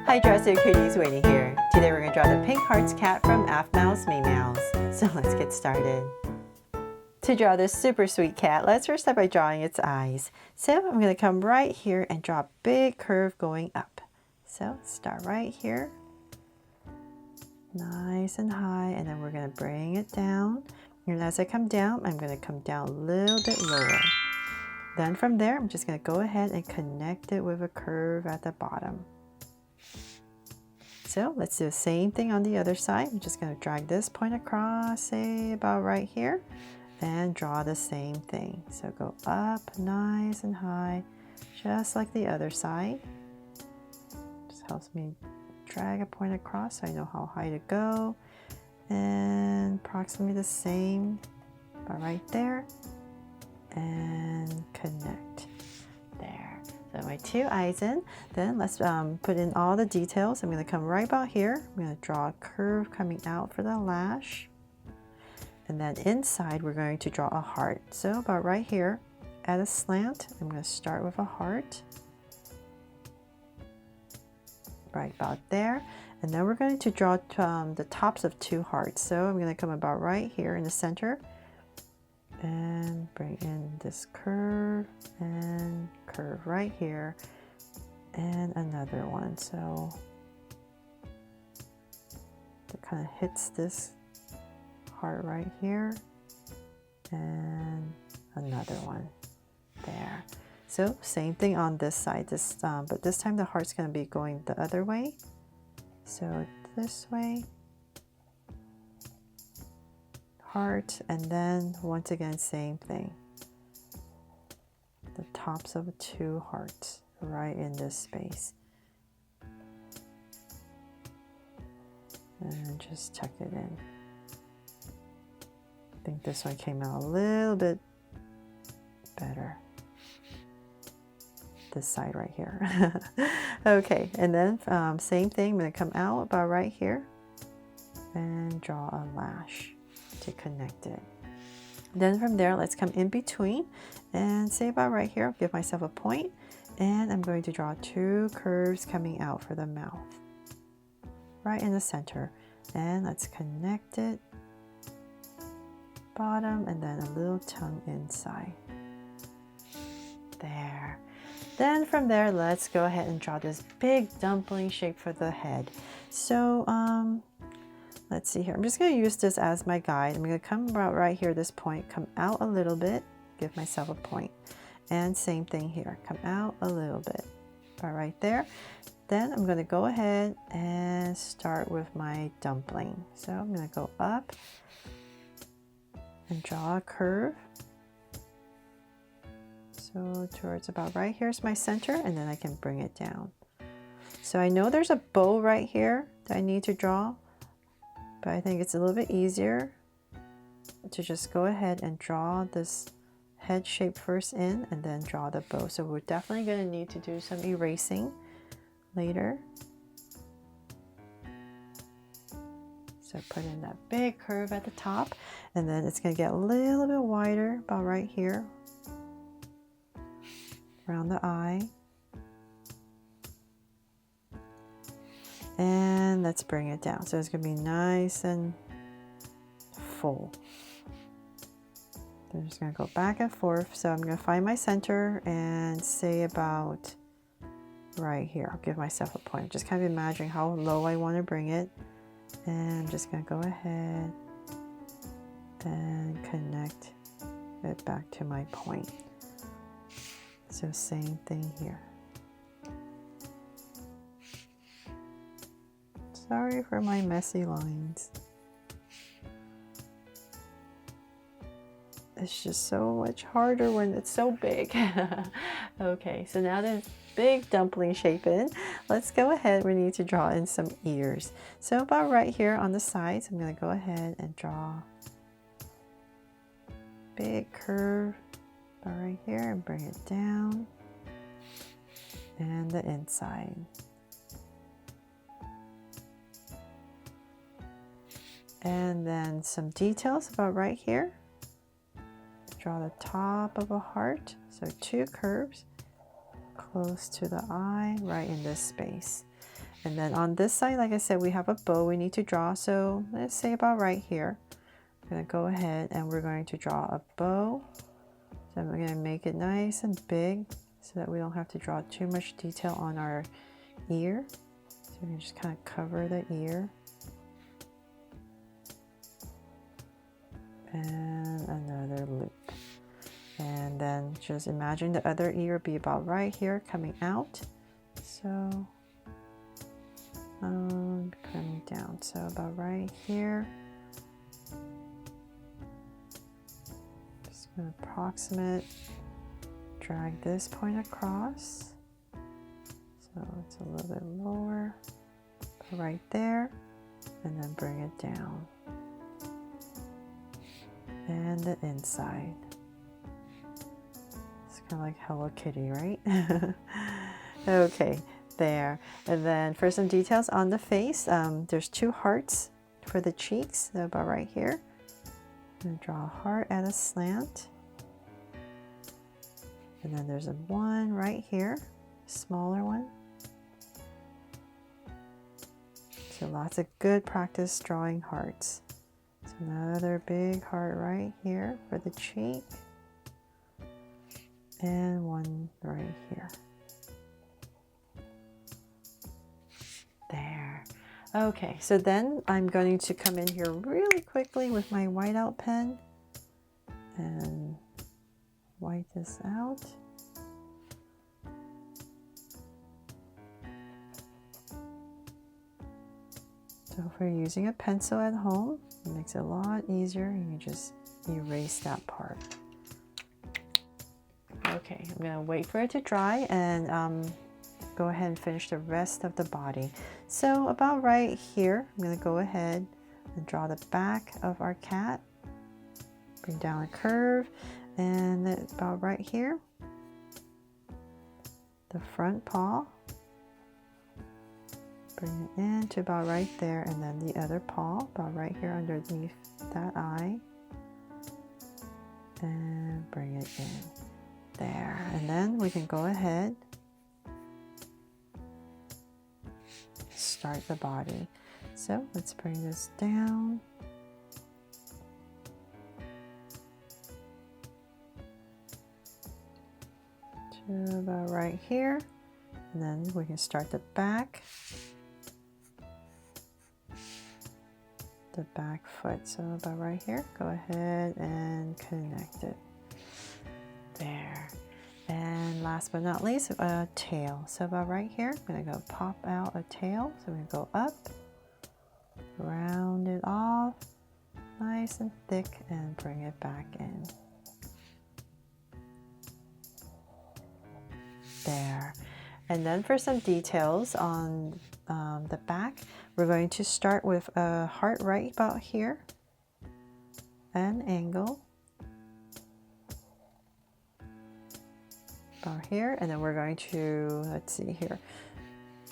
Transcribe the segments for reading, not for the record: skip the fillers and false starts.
Hi Dressy Cuties, Waiting here. Today we're going to draw the pink hearts cat from Aphmau Meemeows. So let's get started. To draw this super sweet cat, let's first start by drawing its eyes. So I'm going to come right here and draw a big curve going up. So start right here, nice and high, and then we're going to bring it down. And as I come down, I'm going to come down a little bit lower. Then from there, I'm just going to go ahead and connect it with a curve at the bottom. So let's do the same thing on the other side. I'm just going to drag this point across, say about right here, and draw the same thing. So go up nice and high, just like the other side. Just helps me drag a point across so I know how high to go. And approximately the same about right there. And connect. There. So my two eyes in. Then let's put in all the details. I'm going to come right about here. I'm going to draw a curve coming out for the lash. And then inside we're going to draw a heart. So about right here at a slant, I'm going to start with a heart. Right about there. And then we're going to draw the tops of two hearts. So I'm going to come about right here in the center. And bring in this curve and curve right here and another one, so it kind of hits this heart right here and another one there. So same thing on this side, but this time the heart's going to be going the other way, so this way, heart, and then once again same thing, the tops of two hearts right in this space, and just tuck it in. I think this one came out a little bit better, this side right here. Okay, and then same thing, I'm going to come out about right here and draw a lash to connect it. Then from there, let's come in between and say about right here, I'll give myself a point, and I'm going to draw two curves coming out for the mouth right in the center, and let's connect it bottom and then a little tongue inside there. Then from there, let's go ahead and draw this big dumpling shape for the head. So let's see here. I'm just going to use this as my guide. I'm going to come about right here, this point, come out a little bit, give myself a point. And same thing here, come out a little bit. All right there. Then I'm going to go ahead and start with my dumpling. So I'm going to go up and draw a curve. So towards about right here is my center, and then I can bring it down. So I know there's a bow right here that I need to draw, but I think it's a little bit easier to just go ahead and draw this head shape first in and then draw the bow. So we're definitely going to need to do some erasing later. So put in that big curve at the top, and then it's going to get a little bit wider about right here around the eye. And let's bring it down. So it's going to be nice and full. I'm just going to go back and forth. So I'm going to find my center and say about right here. I'll give myself a point. Just kind of imagining how low I want to bring it. And I'm just going to go ahead and connect it back to my point. So same thing here. Sorry for my messy lines. It's just so much harder when it's so big. Okay, so now there's big dumpling shape in. Let's go ahead, we need to draw in some ears. So about right here on the sides, I'm going to go ahead and draw big curve about right here and bring it down. And the inside. And then some details about right here. Draw the top of a heart, so two curves close to the eye, right in this space. And then on this side, like I said, we have a bow we need to draw. So let's say about right here. I'm going to go ahead and we're going to draw a bow. So I'm going to make it nice and big so that we don't have to draw too much detail on our ear. So we can just kind of cover the ear. And another loop. And then just imagine the other ear be about right here coming out. So coming down, so about right here. Just gonna approximate, drag this point across. So it's a little bit lower, right there, and then bring it down. And the inside. It's kind of like Hello Kitty, right? Okay. There. And then for some details on the face, there's 2 hearts for the cheeks, so about right here. I'm going to draw a heart at a slant. And then there's a one right here, smaller one. So lots of good practice drawing hearts. So another big heart right here for the cheek. And one right here. There. Okay, so then I'm going to come in here really quickly with my whiteout pen and white this out. So if you're using a pencil at home, it makes it a lot easier. You can just erase that part. Okay, I'm gonna wait for it to dry and go ahead and finish the rest of the body. So about right here, I'm going to go ahead and draw the back of our cat. Bring down a curve, and about right here, the front paw. Bring it in to about right there, and then the other paw about right here underneath that eye. And bring it in. There. And then we can go ahead start the body. So let's bring this down. To about right here. And then we can start the back. The back foot. So about right here. Go ahead and connect it. There. And last but not least, a tail. So about right here, I'm going to go pop out a tail. So I'm going to go up, round it off, nice and thick, and bring it back in. There. And then for some details on the back, we're going to start with a heart right about here, an angle. About here, and then we're going to, let's see here,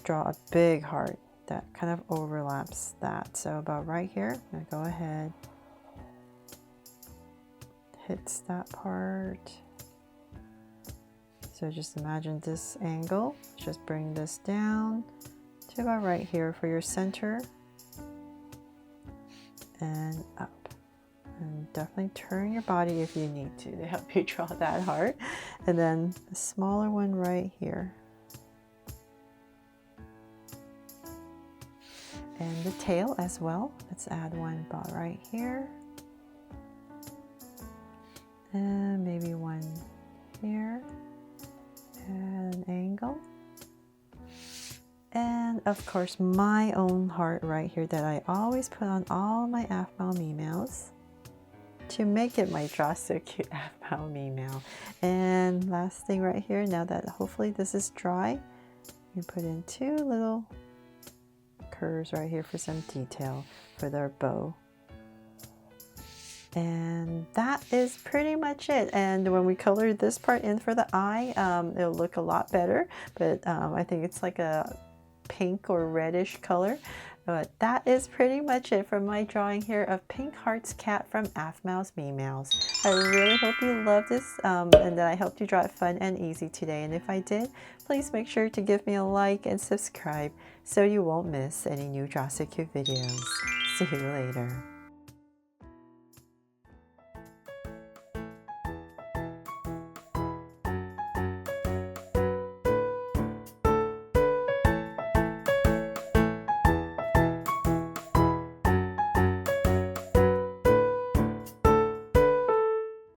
draw a big heart that kind of overlaps that. So about right here, I'm going to go ahead, hits that part. So just imagine this angle, just bring this down to about right here for your center and up. And definitely turn your body if you need to help you draw that heart. And then a smaller one right here. And the tail as well. Let's add one about right here. And maybe one here. And an angle. And of course, my own heart right here that I always put on all my Aphmau Meemeows to make it my Draw So Cute Aphmau Meemeow. And last thing right here, now that hopefully this is dry, you put in 2 little curves right here for some detail for their bow. And that is pretty much it. And when we color this part in for the eye, it'll look a lot better. But I think it's like a pink or reddish color. But that is pretty much it for my drawing here of Pink Heart's cat from Aphmau Meemeows. I really hope you loved this and that I helped you draw it fun and easy today. And if I did, please make sure to give me a like and subscribe so you won't miss any new Draw So Cute videos. See you later.